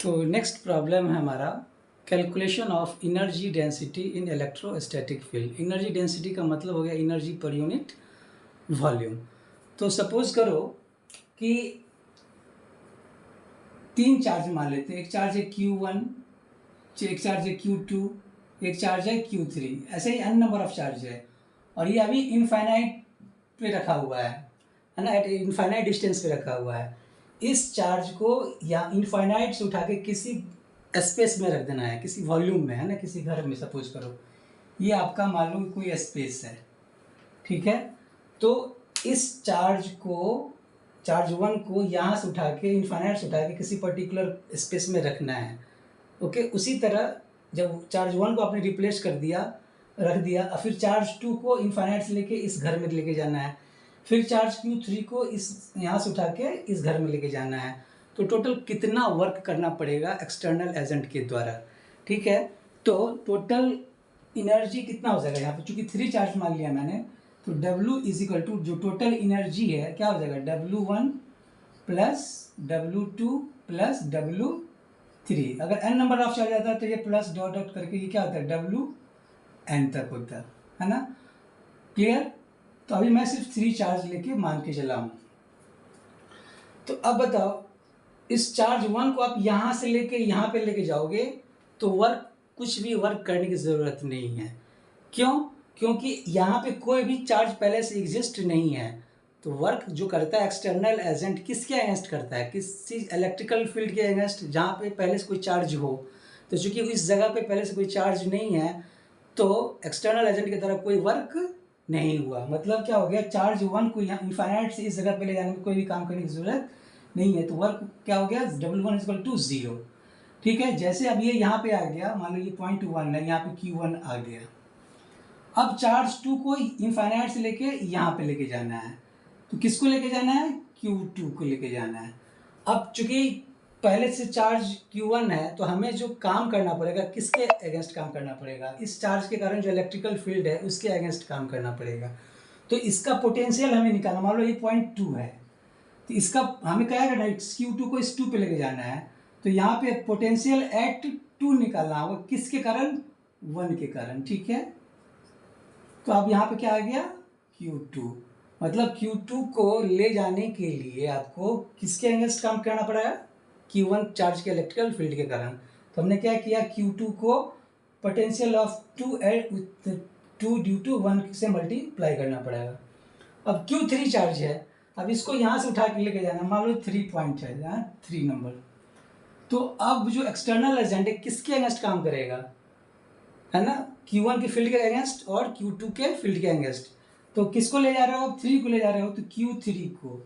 तो next problem है हमारा calculation of energy density in electrostatic field. Energy density का मतलब हो गया एनर्जी पर यूनिट वॉल्यूम। तो सपोज करो कि 3 चार्ज मान लेते हैं। एक चार्ज है Q1, एक चार्ज है Q2, एक चार्ज है Q3। ऐसे ही n नंबर ऑफ चार्ज है और ये अभी इनफाइनाइट पे रखा हुआ है ना, एट इनफाइनाइट डिस्टेंस पे रखा हुआ है। इस चार्ज को या इनफाइनाइट से उठा के किसी स्पेस में रख देना है, किसी वॉल्यूम में, है ना, किसी घर में। सपोज करो ये आपका मालूम कोई स्पेस है, ठीक है। तो इस चार्ज चार्ज 1 को यहाँ से उठा के, इनफाइनाइट से उठा के किसी पर्टिकुलर स्पेस में रखना है। ओके, उसी तरह जब चार्ज 1 को आपने रिप्लेस कर दिया, रख दिया, और फिर चार्ज 2 को इनफाइनाइट से लेके इस घर में लेके जाना है, फिर चार्ज Q3 को इस यहाँ से उठा के इस घर में लेके जाना है। तो टोटल कितना वर्क करना पड़ेगा एक्सटर्नल एजेंट के द्वारा, ठीक है। तो टोटल एनर्जी कितना हो जाएगा यहाँ पे, चूंकि 3 चार्ज मान लिया मैंने, तो W इज इक्वल टू जो टोटल एनर्जी है क्या हो जाएगा, W1 plus W2 plus W3। अगर n नंबर ऑफ चार्ज आता है तो ये प्लस डॉट डॉट करके ये क्या होता है, WN तक होता है ना। क्लियर। तो अभी मैं सिर्फ 3 चार्ज लेके मान के चला हूँ। तो अब बताओ, इस चार्ज 1 को आप यहाँ से लेके यहाँ पे लेके जाओगे तो कुछ भी वर्क करने की ज़रूरत नहीं है। क्यों? क्योंकि यहाँ पे कोई भी चार्ज पहले से एग्जिस्ट नहीं है। तो वर्क जो करता है एक्सटर्नल एजेंट किसके अगेंस्ट करता है, किसी इलेक्ट्रिकल फील्ड के अगेंस्ट, जहाँ पे पहले से कोई चार्ज हो। तो चूंकि इस जगह पे पहले से कोई चार्ज नहीं है तो एक्सटर्नल एजेंट की तरफ कोई वर्क नहीं हुआ। मतलब क्या हो गया, चार्ज 1 को यहाँ इनफाइनाइट से इस जगह पे ले जाने में कोई भी काम करने की जरूरत नहीं है। तो वर्क क्या हो गया, W1 इक्वल टू 0, ठीक है। जैसे अब ये यहाँ पे आ गया, मान लो ये 0.1 है, यहाँ पे Q1 आ गया। अब चार्ज 2 को इनफाइनाइट से लेके यहाँ पे लेके जाना है। तो किसको लेके जाना है, Q2 को लेके जाना है। अब चूंकि पहले से चार्ज Q1 है तो हमें जो काम करना पड़ेगा, किसके अगेंस्ट काम करना पड़ेगा, इस चार्ज के कारण जो इलेक्ट्रिकल फील्ड है उसके अगेंस्ट काम करना पड़ेगा। तो इसका पोटेंशियल हमें निकालना, मान लो ये 0.2 है, तो इसका हमें क्या करना है, Q2 को इस 2 पे लेके जाना है। तो यहाँ पे पोटेंशियल एट 2 निकालना होगा, किसके कारण, 1 के कारण, ठीक है। तो अब यहाँ पे क्या आ गया, Q2। मतलब Q2 को ले जाने के लिए आपको किसके अगेंस्ट काम करना पड़ेगा, Q1 चार्ज के इलेक्ट्रिकल फील्ड के कारण। तो हमने क्या किया, Q2 को potential of 2 add with 2 due to 1 से मल्टीप्लाई करना पड़ेगा। अब Q3 चार्ज है, अब इसको यहाँ से उठा के लेके जाना, मान लो 3 पॉइंट है, यहाँ 3 नंबर। तो अब जो एक्सटर्नल एजेंट है किसके अगेंस्ट काम करेगा, है ना, Q1 के फील्ड के अगेंस्ट और Q2 के फील्ड के अगेंस्ट। तो किसको ले जा रहे हो, अब 3 को ले जा रहे हो, तो Q3 को।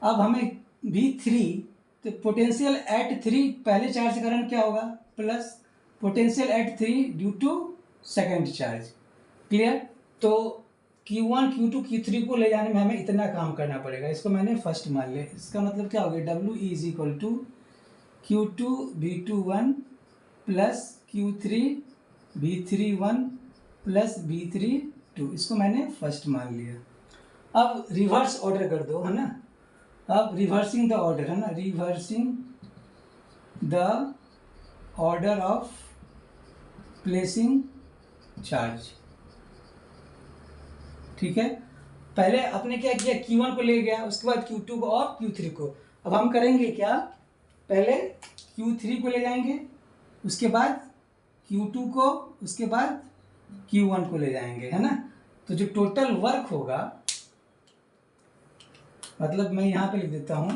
अब हमें भी 3, तो पोटेंशियल एट 3 पहले चार्ज के कारण क्या होगा, plus potential at 3 due to second charge. Clear. तो Q1 Q2 Q3 को ले जाने में हमें इतना काम करना पड़ेगा। इसको मैंने फर्स्ट मान लिया। इसका मतलब क्या हो गया, W is equal to Q2 V21 plus Q3 V31 plus V32। इसको मैंने फर्स्ट मान लिया। अब रिवर्स ऑर्डर कर दो, है ना। अब रिवर्सिंग द ऑर्डर, है ना, reversing the order of placing charge, ठीक है। पहले आपने क्या किया, Q1 को ले गया, उसके बाद Q2 को और Q3 को। अब हम करेंगे क्या, पहले Q3 को ले जाएंगे, उसके बाद Q2 को, उसके बाद Q1 को ले जाएंगे, है ना। तो जो टोटल वर्क होगा, मतलब मैं यहाँ पे लिख देता हूँ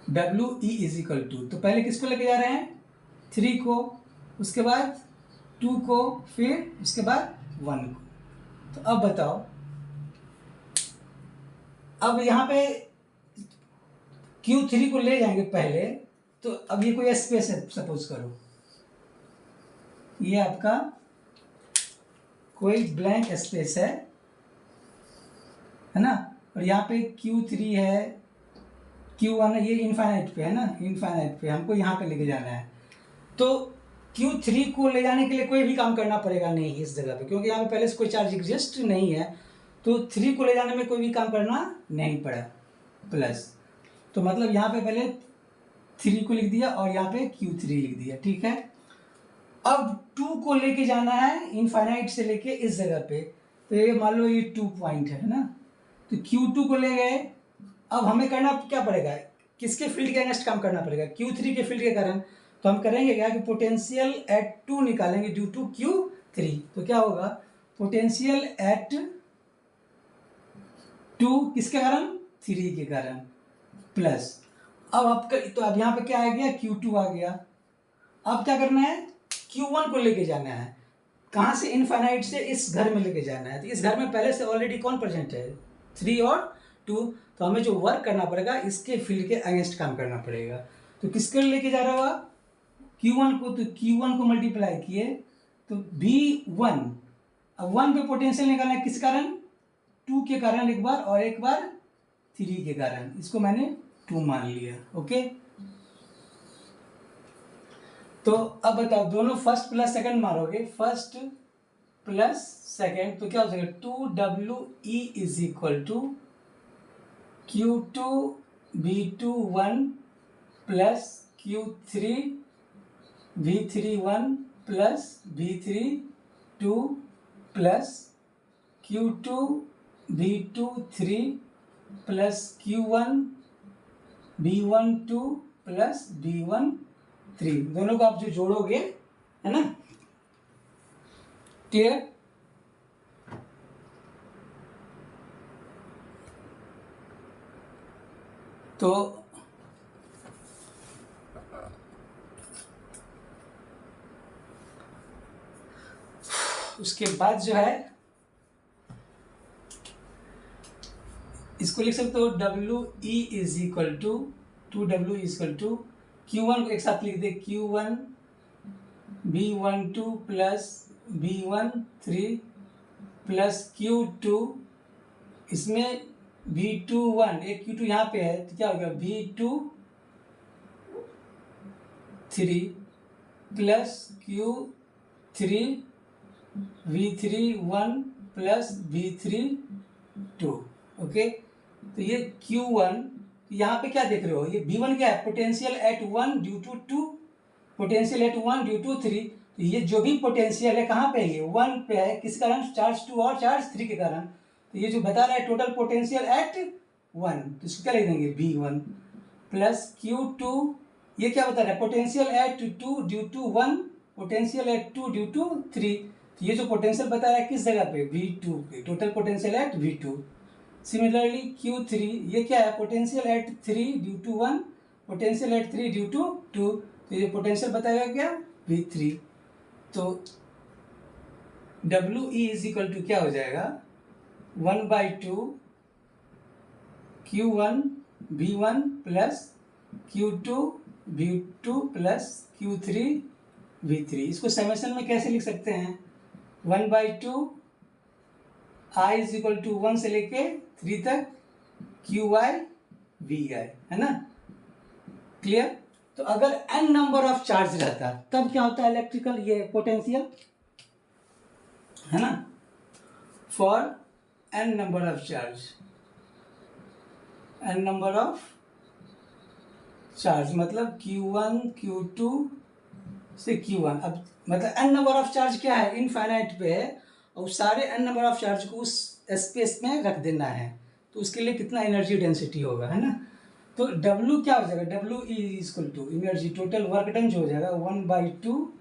WE इज इक्वल टू, तो पहले किसको लेके जा रहे हैं, 3 को, उसके बाद 2 को, फिर उसके बाद 1 को। तो अब बताओ, अब यहाँ पे Q3 को ले जाएंगे पहले, तो अब ये कोई स्पेस है, सपोज करो ये आपका कोई ब्लैंक स्पेस है ना, और यहाँ पे Q3 है, Q1 है, ये इनफाइनाइट पे है ना, इनफाइनाइट पे हमको यहाँ पे लेके जाना है। तो Q3 को ले जाने के लिए कोई भी काम करना पड़ेगा नहीं इस जगह पे, क्योंकि यहाँ पे पहले से कोई चार्ज एग्जिस्ट नहीं है। तो 3 को ले जाने में कोई भी काम करना नहीं पड़ा, प्लस। तो मतलब यहाँ पे पहले 3 को लिख दिया और यहाँ पे Q3 लिख दिया, ठीक है। अब 2 को लेके जाना है इनफाइनाइट से लेके इस जगह पे, तो ये मान लो ये 2 पॉइंट है ना, तो Q2 को ले गए। अब हमें करना क्या पड़ेगा, किसके फील्ड के अगेंस्ट काम करना पड़ेगा, Q3 के फील्ड के कारण। तो हम करेंगे क्या कि पोटेंशियल एट 2 निकालेंगे ड्यू टू Q3। तो क्या होगा, पोटेंशियल एट 2 किसके कारण, 3 के कारण, प्लस अब आपका तो अब यहाँ पे क्या आ गया, Q2 आ गया। अब क्या करना है, Q1 को लेके जाना है, कहाँ से, इनफाइनाइट से इस घर में लेके जाना है। तो इस घर में पहले से ऑलरेडी कौन प्रेजेंट है, 3 और 2, तो हमें जो वर्क करना पड़ेगा इसके फील्ड के अगेंस्ट काम करना पड़ेगा। तो किसके लेके जा रहा हुआ, Q1 को, तो Q1 को मल्टीप्लाई किए तो V1, अब 1 पे पोटेंशियल निकालना है, किस कारण, 2 के कारण एक बार और एक बार 3 के कारण, इसको मैंने 2 मान लिया, ओके। तो अब बताओ, दोनों फर्स्ट प्लस सेकंड मारोगे, फर्स्ट प्लस सेकंड, तो क्या हो जाएगा, 2WE is equal to Q2 V21 plus Q3 V31 plus V32 plus Q2 V23 plus Q1 V12 plus V13, दोनों को आप जो जोड़ोगे, है ना, क्लियर। तो उसके बाद जो है इसको लिख सकते हो, WE is equal to 2W is equal to Q1 को एक साथ लिख दे, Q1 V12 plus V13 plus Q2, इसमें V21, एक Q2 यहाँ पे है, तो क्या हो गया, V23 plus Q3 V31 plus V32, okay. तो ये Q1, यहाँ पे क्या देख रहे हो, ये V1 क्या है, potential at 1 due to 2, potential at 1 due to 3, तो ये जो भी पोटेंशियल है कहाँ पे है, ये 1 पे है, किस कारण, चार्ज 2 और चार्ज 3 के कारण। तो ये जो बता रहा है टोटल पोटेंशियल एट 1, तो इसको क्या लिख देंगे, V1 प्लस Q2, ये क्या बता रहा है, potential at 2 due to 1, potential at 2 due to 3, तो ये जो पोटेंशियल बता रहा है किस जगह पे, V2 पे, total potential at V2। Similarly Q3, ये क्या है, potential at 3 due to 1, potential at 3 due to 2, तो ये पोटेंशियल बताएगा क्या, V3। तो WE इज इक्वल टू क्या हो जाएगा, 1/2 Q1 V1 plus Q2 V2 plus Q3 V3। इसको समेशन में कैसे लिख सकते हैं, 1/2 I इज इक्वल टू 1 से लेके 3 तक QI VI, है ना, क्लियर। तो अगर n नंबर ऑफ चार्ज रहता तब क्या होता है, इलेक्ट्रिकल ये पोटेंशियल, है ना, for n number of charge, n number of charge मतलब Q1 Q2 से Q1, अब मतलब n नंबर ऑफ चार्ज क्या है, इनफाइनाइट पे है, और सारे n नंबर ऑफ चार्ज को उस स्पेस में रख देना है, तो उसके लिए कितना एनर्जी डेंसिटी होगा, है ना। तो W क्या हो जाएगा, WE is equal to energy, total work done जो हो जाएगा 1/2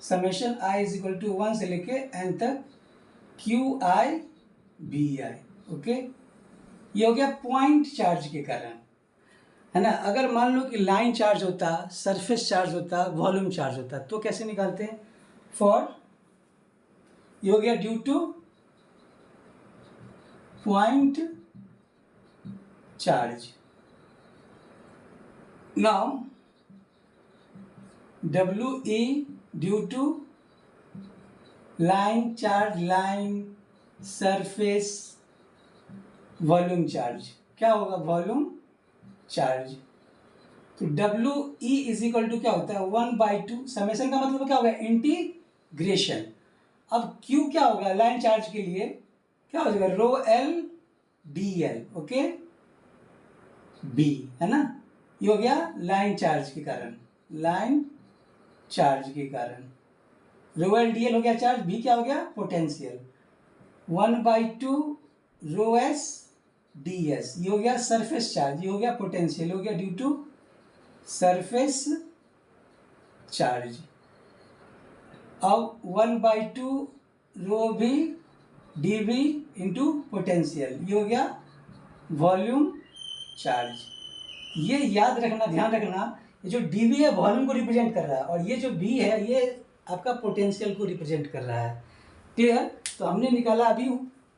summation I is equal to 1 से लेके n तक QI VI, ओके। ये हो गया पॉइंट चार्ज के कारण, है ना। अगर मान लो कि लाइन चार्ज होता, सरफेस चार्ज होता, वॉल्यूम चार्ज होता, तो कैसे निकालते हैं, फॉर, ये हो गया due to point charge. Now WE due to line charge, line surface volume charge, क्या होगा, वॉल्यूम चार्ज। तो WE इज इक्वल टू क्या होता है, 1/2 समेशन का मतलब क्या होगा, इंटीग्रेशन। अब Q क्या होगा, लाइन चार्ज के लिए क्या हो जाएगा, ρL dl, ओके, B, है ना। ये हो गया लाइन चार्ज के कारण, लाइन चार्ज के कारण। रो एल डी एल हो गया चार्ज, भी क्या हो गया potential, 1/2 rho S D S, ये हो गया सरफेस चार्ज, ये हो गया पोटेंशियल, हो गया ड्यू टू सरफेस चार्ज। अब 1/2 रो भी डी वी इंटू पोटेंशियल, ये हो गया वॉल्यूम चार्ज। ये याद रखना, ध्यान रखना, ये जो डी वी है वॉल्यूम को रिप्रेजेंट कर रहा है और ये जो बी है ये आपका पोटेंशियल को रिप्रेजेंट कर रहा है। क्लियर? तो हमने निकाला अभी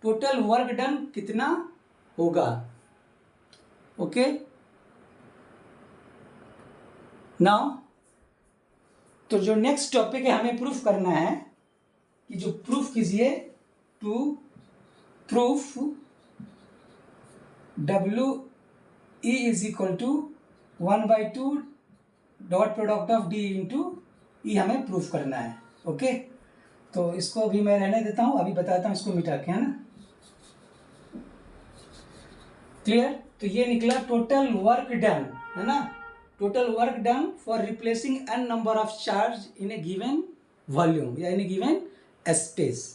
टोटल वर्क डन कितना होगा। ओके, नाउ तो जो नेक्स्ट टॉपिक है हमें प्रूफ करना है कि जो प्रूफ कीजिए, to proof W E is equal to 1/2 dot product of D into E हमें प्रूफ करना है। ओके, तो इसको अभी मैं रहने देता हूँ, अभी बताता हूँ इसको मिटा के, है ना। क्लियर? तो ये निकला टोटल वर्क डन, है ना, total work done for replacing n number of charge in A given volume या इन ए गिवन स्पेस।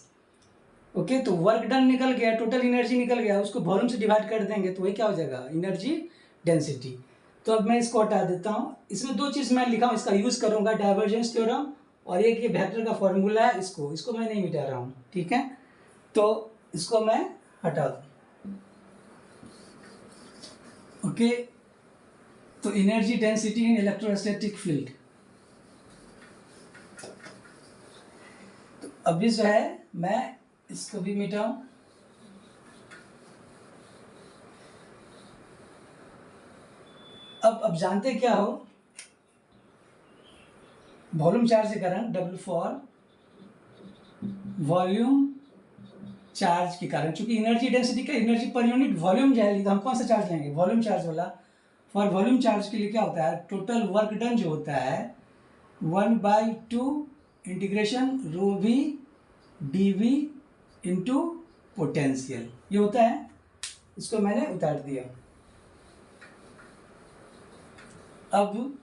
ओके, तो वर्क डन निकल गया, टोटल एनर्जी निकल गया, उसको वॉल्यूम से डिवाइड कर देंगे तो वही क्या हो जाएगा, एनर्जी डेंसिटी। तो अब मैं इसको हटा देता हूँ। इसमें दो चीज़ मैं लिखा हूँ, इसका यूज़ करूँगा, डाइवर्जेंस थ्योरम और एक ये वेक्टर का फॉर्मूला है, इसको मैं नहीं मिटा रहा हूँ। ठीक है, तो इसको मैं हटा दूँ। ओके, तो energy density in electrostatic field, तो अभी जो है मैं इसको भी मिटाऊं। अब जानते क्या हो, वॉल्यूम चार्ज के कारण W फॉर वॉल्यूम चार्ज के कारण, चूंकि एनर्जी डेंसिटी का एनर्जी पर यूनिट वॉल्यूम जाएगी, तो हम कौन सा चार्ज लेंगे, वॉल्यूम चार्ज वाला। फॉर वॉल्यूम चार्ज के लिए क्या होता है, टोटल वर्क डन जो होता है 1/2 integration rho V D V into potential, ये होता है। इसको मैंने उतार दिया। अब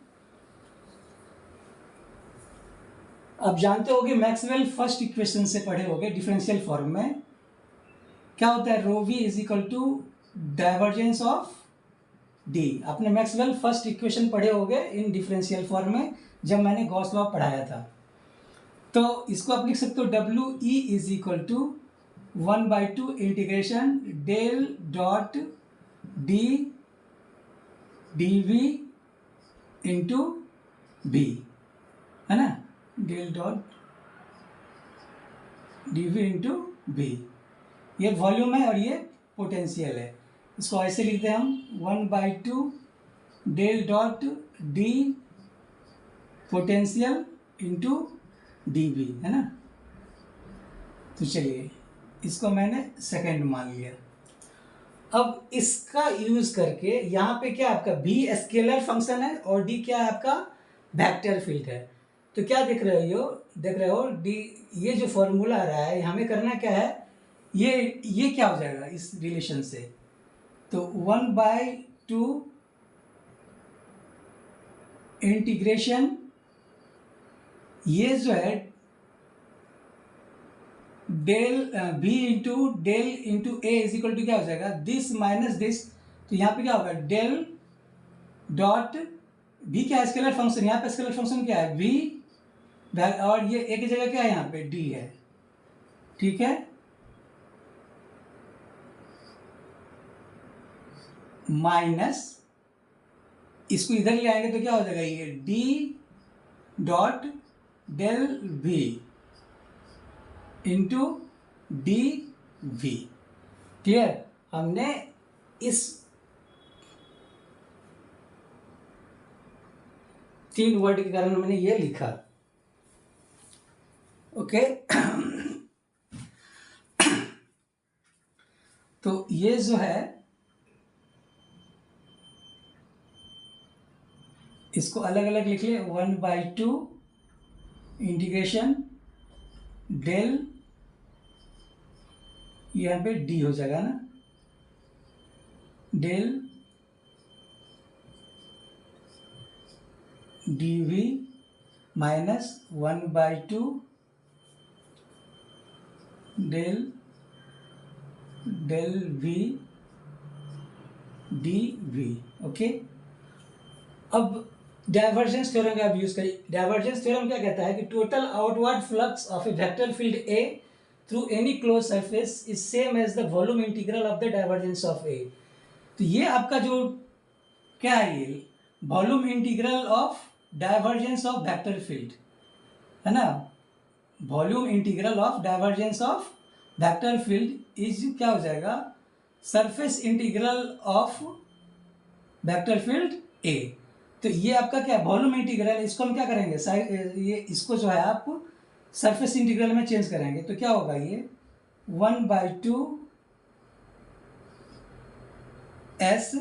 जानते होगे मैक्सवेल फर्स्ट इक्वेशन से पढ़े होगे डिफरेंशियल फॉर्म में क्या होता है, rho V is equal to divergence of D. आपने मैक्सवेल फर्स्ट इक्वेशन पढ़े होगे इन डिफरेंशियल फॉर्म में जब मैंने गॉस लॉ पढ़ाया था। तो इसको आप लिख सकते हो W E is equal to 1/2 integration del dot D D V into B, है ना, del dot D V into B. ये वॉल्यूम है और ये पोटेंशियल है। इसको ऐसे लिखते हैं हम 1/2 del dot D potential into D V, है ना। तो चलिए इसको मैंने सेकंड मान लिया। अब इसका यूज करके यहाँ पे क्या आपका बी स्केलर फंक्शन है और डी क्या है आपका वेक्टर फील्ड है। तो क्या देख रहे हो डी, ये जो फॉर्मूला आ रहा है हमें करना क्या है, ये क्या हो जाएगा इस रिलेशन से, तो 1/2 इंटीग्रेशन, ये जो है del B into del into A is equal to क्या हो जाएगा, दिस माइनस दिस। तो यहाँ पे क्या होगा, डेल डॉट बी क्या है स्केलर फंक्शन, यहाँ पे स्केलर फंक्शन क्या है वी, और ये एक जगह क्या है यहाँ पे डी है। ठीक है, माइनस इसको इधर ले आएंगे तो क्या हो जाएगा, ये D dot del V into D V. Clear? हमने इस तीन वर्ड के कारण मैंने ये लिखा। ओके तो ये जो है इसको अलग अलग लिख ले, 1/2 इंटीग्रेशन डेल, यहाँ पे डी हो जाएगा ना, del D V minus 1/2 del V D V. Okay, अब डाइवर्जेंस थ्योरम का आप यूज करिए। डाइवर्जेंस थ्योरम क्या कहता है कि total outward flux of a vector field A through any close surface is same as the volume integral of the divergence of A. तो ये आपका जो क्या है, ये volume integral of divergence of vector field है ना। Volume integral of divergence of vector field is क्या हो जाएगा, surface integral of vector field A. तो ये आपका क्या वॉल्यूम इंटीग्रल, इसको हम क्या करेंगे, ये इसको जो है आप सरफेस इंटीग्रल में चेंज करेंगे तो क्या होगा, ये 1/2 S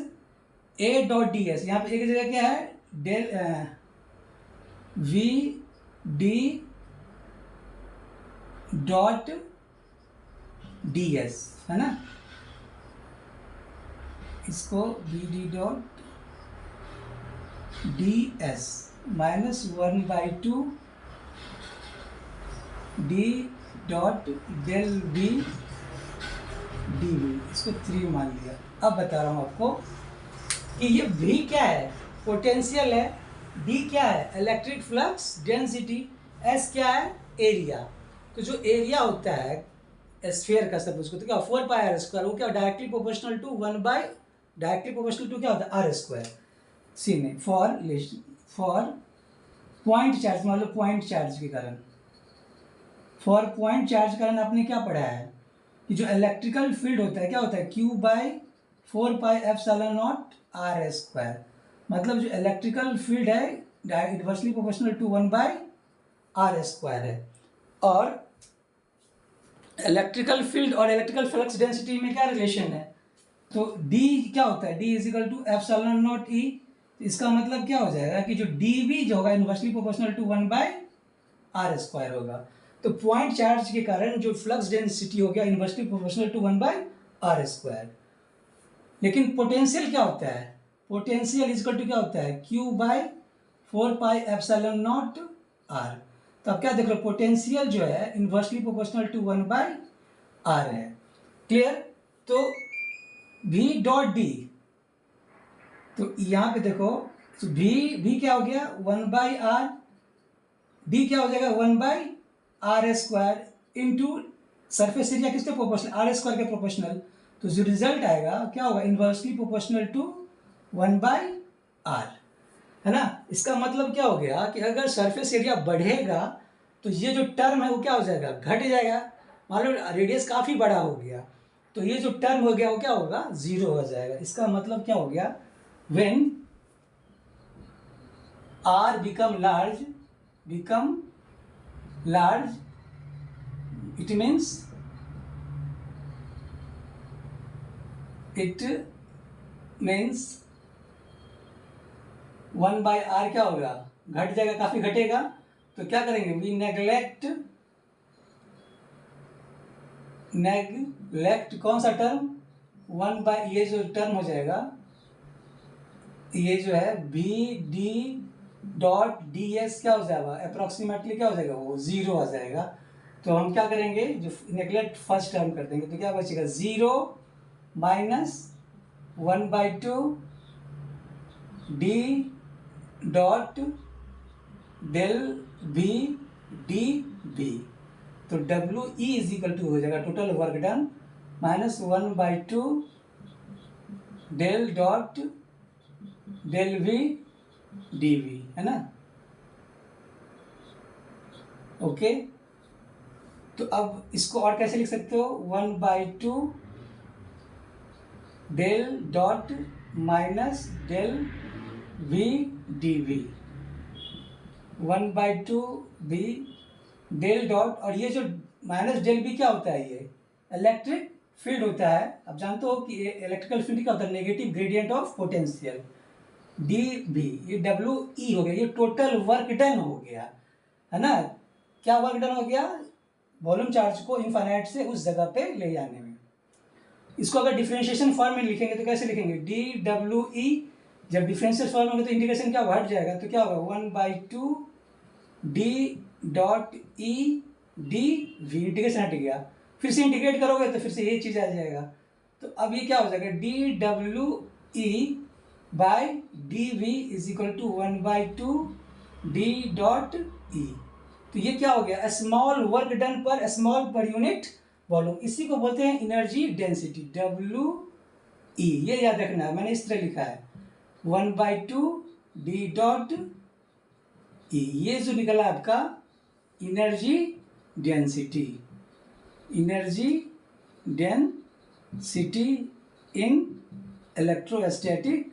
A dot D S. यहाँ पे एक जगह क्या है, del V D dot D S है ना, इसको V D dot D S minus 1/2 D dot del V D V, इसको 3 मान लिया। अब बता रहा हूँ आपको कि ये V क्या है, पोटेंशियल है, D क्या है, इलेक्ट्रिक फ्लक्स डेंसिटी, S क्या है, एरिया। तो जो एरिया होता है स्फीयर का सब उसको तो क्या 4πr², वो क्या directly proportional to 1/, directly proportional to क्या होता है r²। सी ने फॉर पॉइंट चार्ज, मान लो पॉइंट चार्ज के कारण, फॉर पॉइंट चार्ज के कारण आपने क्या पढ़ा है कि जो इलेक्ट्रिकल फील्ड होता है क्या होता है, Q/4πε0 r²। मतलब जो इलेक्ट्रिकल फील्ड है इनवर्सली प्रोपोर्शनल टू 1/r² है। और इलेक्ट्रिकल फील्ड और इलेक्ट्रिकल फ्लक्स डेंसिटी में क्या रिलेशन है, तो D क्या होता है, D = ε0 E। इसका मतलब क्या हो जाएगा कि जो dV जो होगा इनवर्सली प्रोपोर्शनल टू 1/r² होगा। तो पॉइंट चार्ज के कारण जो फ्लक्स डेंसिटी हो गया इनवर्सली प्रोपोर्शनल टू 1/r²। लेकिन पोटेंशियल क्या होता है, पोटेंशियल इक्वल टू क्या होता है, Q/4πε0 r। तो अब क्या देख लो, पोटेंशियल जो है इनवर्सली प्रोपोर्शनल टू 1/r है। क्लियर। तो V डॉट डी, तो यहाँ पे देखो तो V क्या हो गया 1/r, D क्या हो जाएगा 1/r² इंटू सरफेस एरिया किसके प्रोपोर्शनल, r² के प्रोपोर्शनल। तो जो रिजल्ट आएगा क्या होगा, इनवर्सली प्रोपोर्शनल टू 1/r है ना। इसका मतलब क्या हो गया कि अगर सरफेस एरिया बढ़ेगा तो ये जो टर्म है वो क्या हो जाएगा, घट जाएगा। मान लो रेडियस काफ़ी बड़ा हो गया तो ये जो टर्म हो गया वो क्या होगा, 0 हो जाएगा। इसका मतलब क्या हो गया, when r become large it means it means 1/r क्या होगा, घट जाएगा, काफी घटेगा। तो क्या करेंगे, वी नेग्लेक्ट कौन सा टर्म, 1/, ये जो टर्म हो जाएगा ये जो है B D dot D S क्या हो जाएगा, अप्रॉक्सीमेटली क्या हो जाएगा, वो 0 आ जाएगा। तो हम क्या करेंगे, जो नेग्लेक्ट फर्स्ट टर्म कर देंगे तो क्या बचेगा, 0 minus 1/2 D dot del B D B. तो डब्ल्यू ई = हो जाएगा total work done minus 1/2 del dot del V D V, है ना। ओके, तो अब इसको और कैसे लिख सकते हो, 1/2 del dot minus del V D V, 1/2 B del dot, और ये जो माइनस डेल बी क्या होता है, ये इलेक्ट्रिक फील्ड होता है। अब जानते हो कि इलेक्ट्रिकल फील्ड क्या होता है, negative gradient of potential D B, ये डब्ल्यू ई हो गया, ये टोटल वर्क डन हो गया, है ना। क्या वर्क डन हो गया, वॉल्यूम चार्ज को इनफाइनाइट से उस जगह पे ले जाने में। इसको अगर डिफरेंशिएशन फॉर्म में लिखेंगे तो कैसे लिखेंगे, डी डब्ल्यू ई जब डिफरेंशियल फॉर्म होगा तो इंटीग्रेशन क्या हट जाएगा, तो क्या होगा 1/2 D dot E D V, integration हट गया। फिर से इंटीग्रेट करोगे तो फिर से यही चीज़ आ जाएगा। तो अब ये क्या हो जाएगा, D W E by D V is equal to 1/2 D dot E. तो ये क्या हो गया, small work done per small per unit volume, इसी को बोलते हैं एनर्जी डेंसिटी, डब्ल्यू ई। ये याद रखना है, मैंने इस तरह लिखा है 1/2 डी डॉट ई। ये जो निकला आपका energy density, energy density in electrostatic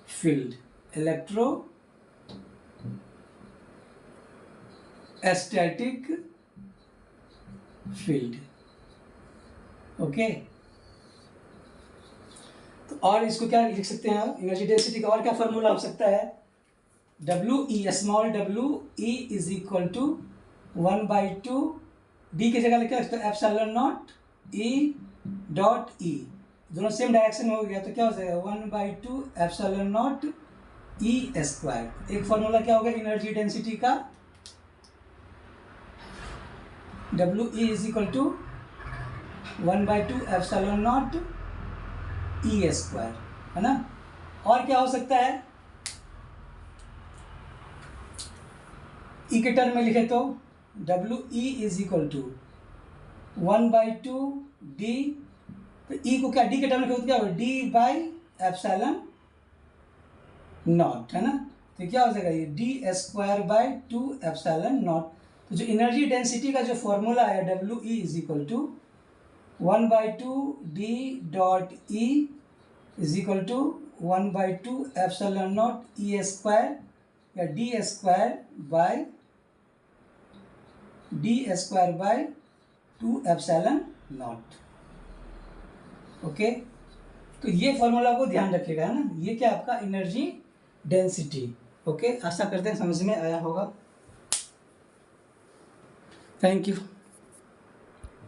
field, electrostatic field. Okay, तो और इसको क्या लिख सकते हैं आप, एनर्जी डेंसिटी का और क्या फॉर्मूला हो सकता है, W E, small W E is equal to 1/2 D की जगह लिखा है तो epsilon naught E dot E, दोनों सेम डायरेक्शन में हो गया तो क्या हो जाएगा 1/2 एप्सिलॉन नॉट ई स्क्वायर। एक फॉर्मूला क्या होगा एनर्जी डेंसिटी का, W E is equal to 1/2 epsilon naught E square, है ना। और क्या हो सकता है, ई के टर्म में लिखे तो W E is equal to 1/2 D, तो ई को क्या डी के टर्म में लिखे तो क्या होगा डी बाई एप्सिलॉन नॉट, है ना। तो क्या हो जाएगा ये D square by 2 epsilon naught. तो जो एनर्जी डेंसिटी का जो फॉर्मूला है W E is equal to 1/2 D dot E is equal to 1/2 epsilon naught E square या D square by 2 epsilon naught. Okay, तो ये फॉर्मूला को ध्यान रखिएगा, है ना। ये क्या आपका एनर्जी डेंसिटी। ओके, आशा करते हैं समझ में आया होगा। Thank you.